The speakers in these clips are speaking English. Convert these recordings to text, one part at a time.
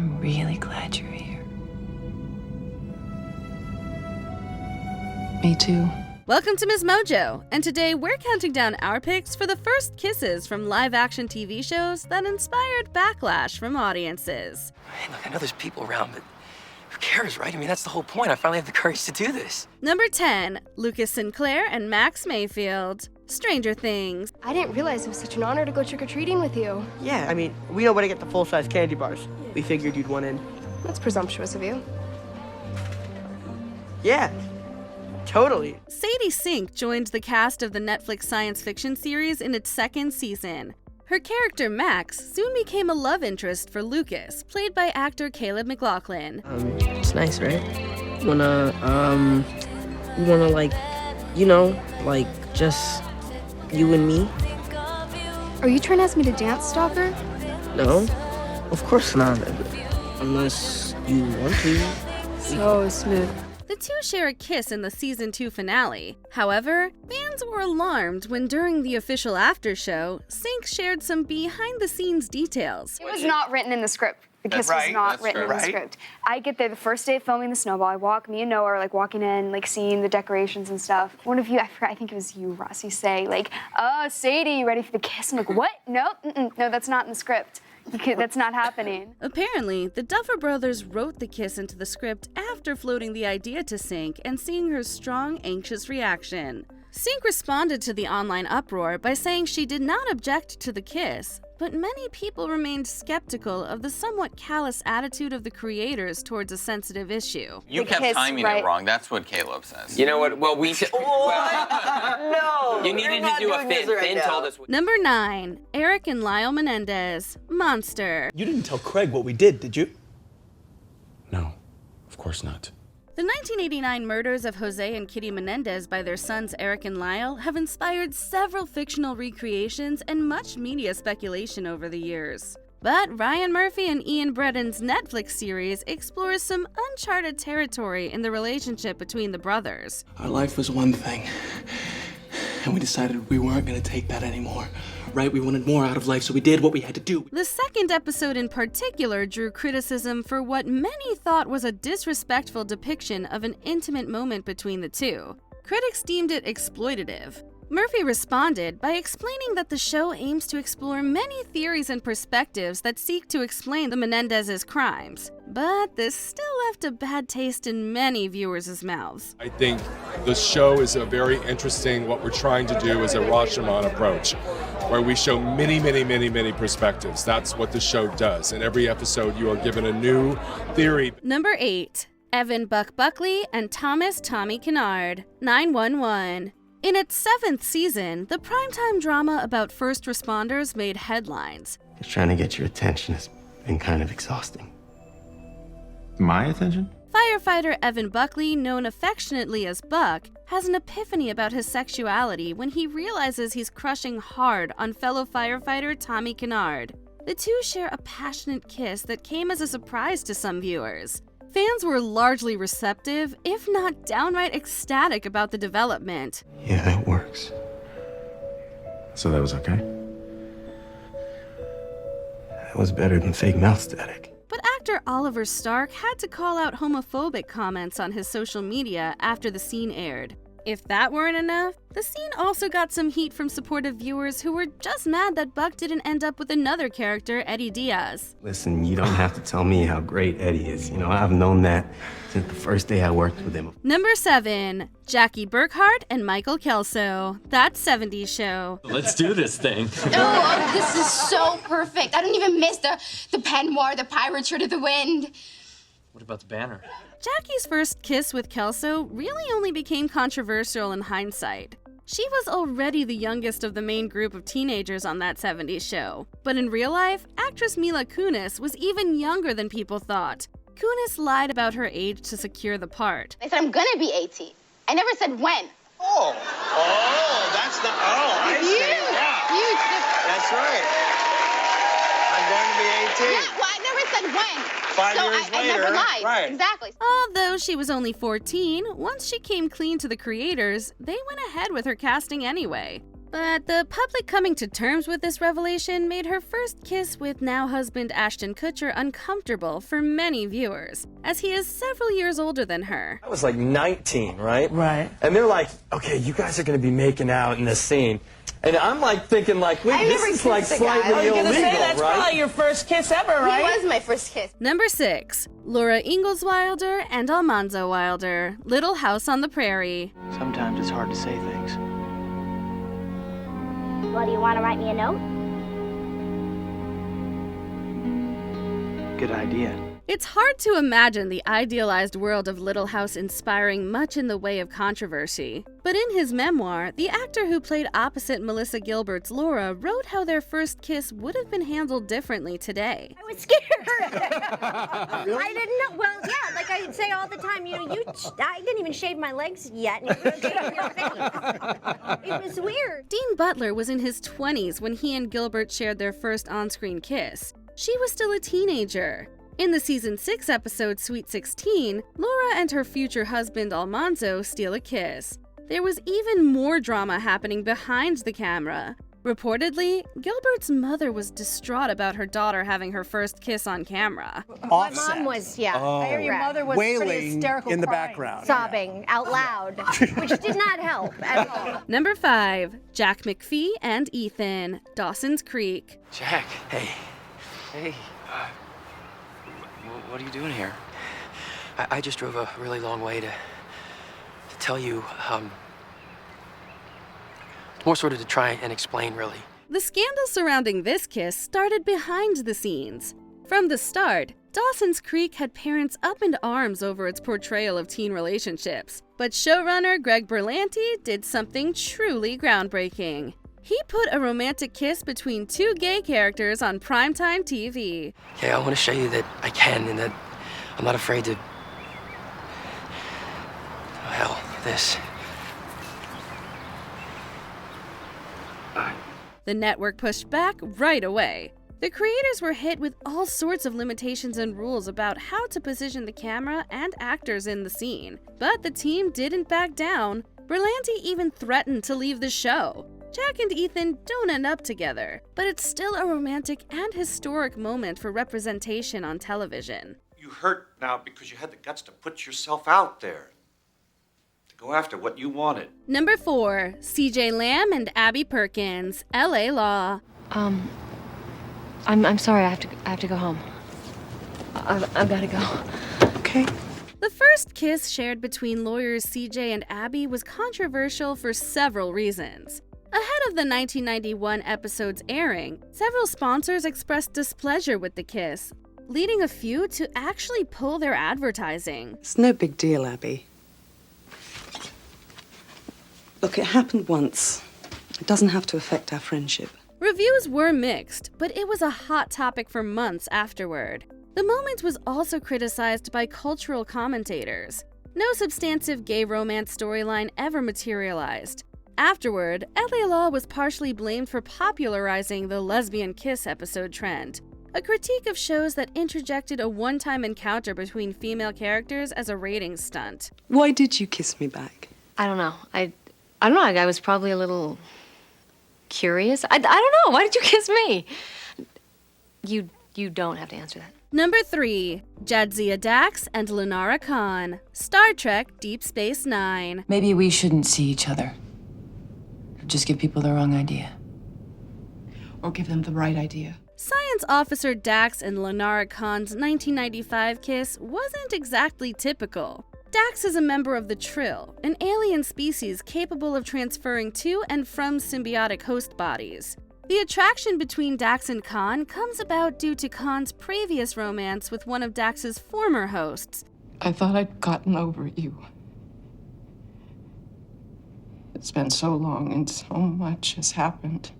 I'm really glad you're here. Me too. Welcome to MsMojo, and today we're counting down our picks for the first kisses from live-action TV shows that inspired backlash from audiences. Hey, look, I know there's people around, but who cares, right? I mean, that's the whole point. I finally have the courage to do this. Number 10, Lucas Sinclair and Max Mayfield. Stranger Things. I didn't realize it was such an honor to go trick-or-treating with you. Yeah, I mean, we know where to get the full-size candy bars. We figured you'd want in. That's presumptuous of you. Yeah, totally. Sadie Sink joined the cast of the Netflix science fiction series in its second season. Her character Max soon became a love interest for Lucas, played by actor Caleb McLaughlin. It's nice, right? We wanna, like, just you and me? Are you trying to ask me to dance, stalker? No, of course not. Unless you want to. So smooth. The two share a kiss in the season 2 finale. However, fans were alarmed when during the official after show, Sink shared some behind-the-scenes details. It was not written in the script. The kiss was not written in the script. I get there the first day of filming the snowball. Me and Noah are like walking in, like seeing the decorations and stuff. One of you, I forgot, I think it was you, Ross, you say like, "Oh, Sadie, you ready for the kiss?" I'm like, "What? No, no, that's not in the script. That's not happening." Apparently, the Duffer Brothers wrote the kiss into the script after floating the idea to Sink and seeing her strong, anxious reaction. Sink responded to the online uproar by saying she did not object to the kiss, but many people remained skeptical of the somewhat callous attitude of the creators towards a sensitive issue. You kept timing it wrong. That's what Caleb says. You know what? Well, we should. No! You needed to do a Finn. Finn told us. Number 9, Eric and Lyle Menendez, Monster. You didn't tell Craig what we did you? No, of course not. The 1989 murders of Jose and Kitty Menendez by their sons Eric and Lyle have inspired several fictional recreations and much media speculation over the years. But Ryan Murphy and Ian Bredon's Netflix series explores some uncharted territory in the relationship between the brothers. Our life was one thing, and we decided we weren't going to take that anymore. Right? We wanted more out of life, so we did what we had to do. The second episode in particular drew criticism for what many thought was a disrespectful depiction of an intimate moment between the two. Critics deemed it exploitative. Murphy responded by explaining that the show aims to explore many theories and perspectives that seek to explain the Menendez's crimes. But this still left a bad taste in many viewers' mouths. I think the show is a very interesting, what we're trying to do is a Rashomon approach, where we show many perspectives. That's what the show does. In every episode, you are given a new theory. Number 8, Evan Buck Buckley and Thomas Tommy Kennard, 911. In its 7th season, the primetime drama about first responders made headlines. Just trying to get your attention has been kind of exhausting. My attention? Firefighter Evan Buckley, known affectionately as Buck, has an epiphany about his sexuality when he realizes he's crushing hard on fellow firefighter Tommy Kennard. The two share a passionate kiss that came as a surprise to some viewers. Fans were largely receptive, if not downright ecstatic about the development. Yeah, that works. So that was okay? That was better than fake mouth static. But actor Oliver Stark had to call out homophobic comments on his social media after the scene aired. If that weren't enough, the scene also got some heat from supportive viewers who were just mad that Buck didn't end up with another character, Eddie Diaz. Listen, you don't have to tell me how great Eddie is. You know, I've known that since the first day I worked with him. Number 7, Jackie Burkhart and Michael Kelso, That 70s Show. Let's do this thing. Oh, this is so perfect. I don't even miss the peignoir, the pirate shirt of the wind. What about the banner? Jackie's first kiss with Kelso really only became controversial in hindsight. She was already the youngest of the main group of teenagers on That 70s Show. But in real life, actress Mila Kunis was even younger than people thought. Kunis lied about her age to secure the part. I said I'm gonna be 18. I never said when. Oh, that's not, I see, yeah. That's right. I'm going to be 18. Yeah, well, I never said when. 5 so years I later. never lied. Right. Exactly. Although she was only 14, once she came clean to the creators, they went ahead with her casting anyway. But the public coming to terms with this revelation made her first kiss with now-husband Ashton Kutcher uncomfortable for many viewers, as he is several years older than her. I was like 19, right? Right. And they're like, okay, you guys are going to be making out in this scene. And I'm like thinking like, wait, this is like slightly illegal, that's right? probably your first kiss ever, right? He was my first kiss. Number 6. Laura Ingalls Wilder and Almanzo Wilder, Little House on the Prairie. Sometimes it's hard to say things. Well, do you want to write me a note? Good idea. It's hard to imagine the idealized world of Little House inspiring much in the way of controversy. But in his memoir, the actor who played opposite Melissa Gilbert's Laura wrote how their first kiss would have been handled differently today. I was scared. I didn't know. Well, yeah, like I say all the time, I didn't even shave my legs yet, and you shaved your face. It was weird. Dean Butler was in his 20s when he and Gilbert shared their first on-screen kiss. She was still a teenager. In the season 6 episode Sweet 16, Laura and her future husband Almanzo steal a kiss. There was even more drama happening behind the camera. Reportedly, Gilbert's mother was distraught about her daughter having her first kiss on camera. My mom was, I hear your mother was pretty wailing hysterical, in the crying, background. sobbing out loud, which did not help at all. Number 5. Jack McPhee and Ethan, Dawson's Creek. Jack, hey. What are you doing here? I just drove a really long way to tell you, more sort of to try and explain, really. The scandal surrounding this kiss started behind the scenes. From the start, Dawson's Creek had parents up in arms over its portrayal of teen relationships. But showrunner Greg Berlanti did something truly groundbreaking. He put a romantic kiss between 2 gay characters on primetime TV. Okay, I want to show you that I can and that I'm not afraid to... Oh, hell, this. The network pushed back right away. The creators were hit with all sorts of limitations and rules about how to position the camera and actors in the scene. But the team didn't back down. Berlanti even threatened to leave the show. Jack and Ethan don't end up together, but it's still a romantic and historic moment for representation on television. You hurt now because you had the guts to put yourself out there, to go after what you wanted. Number 4, CJ Lamb and Abby Perkins, LA Law. I'm sorry, I have to go home. I've gotta go. Okay. The first kiss shared between lawyers CJ and Abby was controversial for several reasons. Ahead of the 1991 episode's airing, several sponsors expressed displeasure with the kiss, leading a few to actually pull their advertising. It's no big deal, Abby. Look, it happened once. It doesn't have to affect our friendship. Reviews were mixed, but it was a hot topic for months afterward. The moment was also criticized by cultural commentators. No substantive gay romance storyline ever materialized. Afterward, LA Law was partially blamed for popularizing the lesbian kiss episode trend, a critique of shows that interjected a one-time encounter between female characters as a ratings stunt. Why did you kiss me back? I don't know. I don't know. I was probably a little curious. I don't know. Why did you kiss me? You don't have to answer that. Number 3, Jadzia Dax and Lenara Khan, Star Trek Deep Space Nine. Maybe we shouldn't see each other. Just give people the wrong idea. Or give them the right idea. Science Officer Dax and Lenara Khan's 1995 kiss wasn't exactly typical. Dax is a member of the Trill, an alien species capable of transferring to and from symbiotic host bodies. The attraction between Dax and Khan comes about due to Khan's previous romance with one of Dax's former hosts. I thought I'd gotten over you. It's been so long and so much has happened.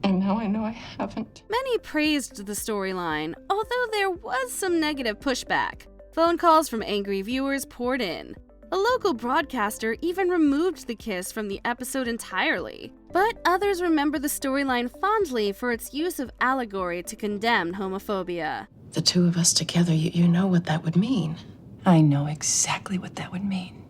And now I know I haven't. Many praised the storyline, although there was some negative pushback. Phone calls from angry viewers poured in. A local broadcaster even removed the kiss from the episode entirely. But others remember the storyline fondly for its use of allegory to condemn homophobia. The two of us together, you know what that would mean. I know exactly what that would mean.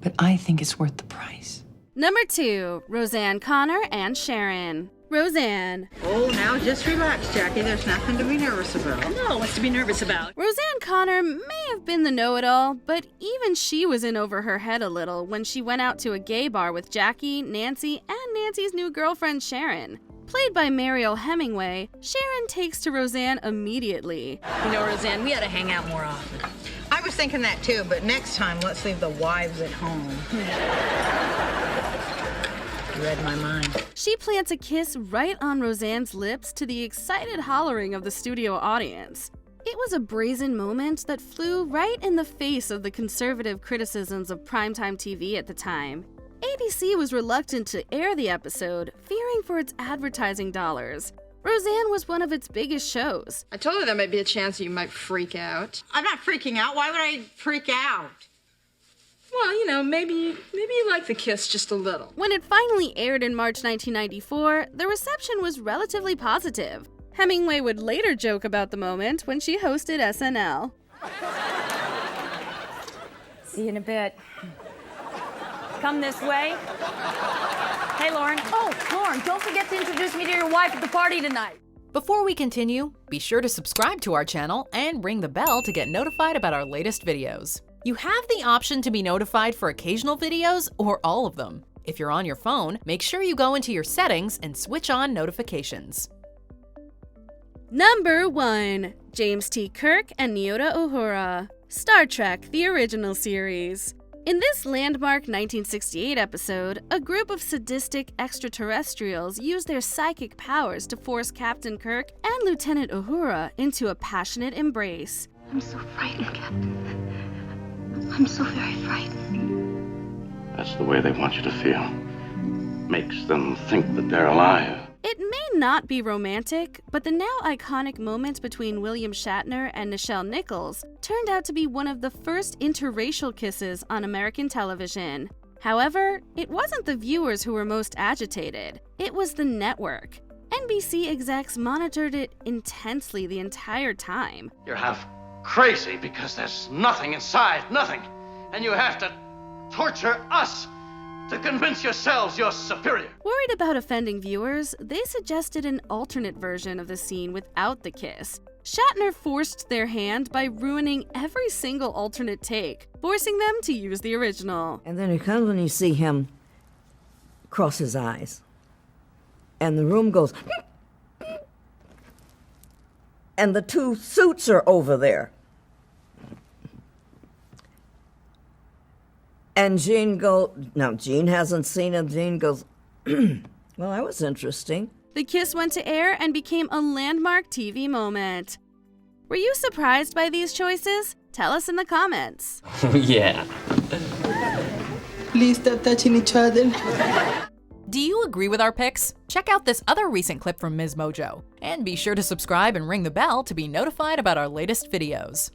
but I think it's worth the price. Number 2, Roseanne Connor and Sharon. Roseanne. Oh, now just relax, Jackie. There's nothing to be nervous about. No, what's to be nervous about? Roseanne Connor may have been the know-it-all, but even she was in over her head a little when she went out to a gay bar with Jackie, Nancy, and Nancy's new girlfriend Sharon. Played by Mariel Hemingway, Sharon takes to Roseanne immediately. You know, Roseanne, we ought to hang out more often. I was thinking that too, but next time, let's leave the wives at home. You read my mind. She plants a kiss right on Roseanne's lips to the excited hollering of the studio audience. It was a brazen moment that flew right in the face of the conservative criticisms of primetime TV at the time. ABC was reluctant to air the episode, fearing for its advertising dollars. Roseanne was one of its biggest shows. I told her there might be a chance you might freak out. I'm not freaking out. Why would I freak out? Well, you know, maybe you like the kiss just a little. When it finally aired in March 1994, the reception was relatively positive. Hemingway would later joke about the moment when she hosted SNL. See you in a bit. Come this way. Hey, Lauren. Oh, Lauren, don't forget to introduce me to your wife at the party tonight. Before we continue, be sure to subscribe to our channel and ring the bell to get notified about our latest videos. You have the option to be notified for occasional videos or all of them. If you're on your phone, make sure you go into your settings and switch on notifications. Number 1. James T. Kirk and Nyota Uhura. Star Trek, the original series. In this landmark 1968 episode, a group of sadistic extraterrestrials use their psychic powers to force Captain Kirk and Lieutenant Uhura into a passionate embrace. I'm so frightened, Captain. I'm so very frightened. That's the way they want you to feel. Makes them think that they're alive. It may not be romantic, but the now iconic moment between William Shatner and Nichelle Nichols turned out to be one of the first interracial kisses on American television. However, it wasn't the viewers who were most agitated, it was the network. NBC execs monitored it intensely the entire time. You're half crazy because there's nothing inside, nothing. And you have to torture us to convince yourselves you're superior. Worried about offending viewers, they suggested an alternate version of the scene without the kiss. Shatner forced their hand by ruining every single alternate take, forcing them to use the original. And then it comes when you see him cross his eyes. And the room goes... and the two suits are over there. And Jean now Jean hasn't seen it. Jean goes, well, that was interesting. The kiss went to air and became a landmark TV moment. Were you surprised by these choices? Tell us in the comments. Yeah. Please stop touching each other. Do you agree with our picks? Check out this other recent clip from MsMojo. And be sure to subscribe and ring the bell to be notified about our latest videos.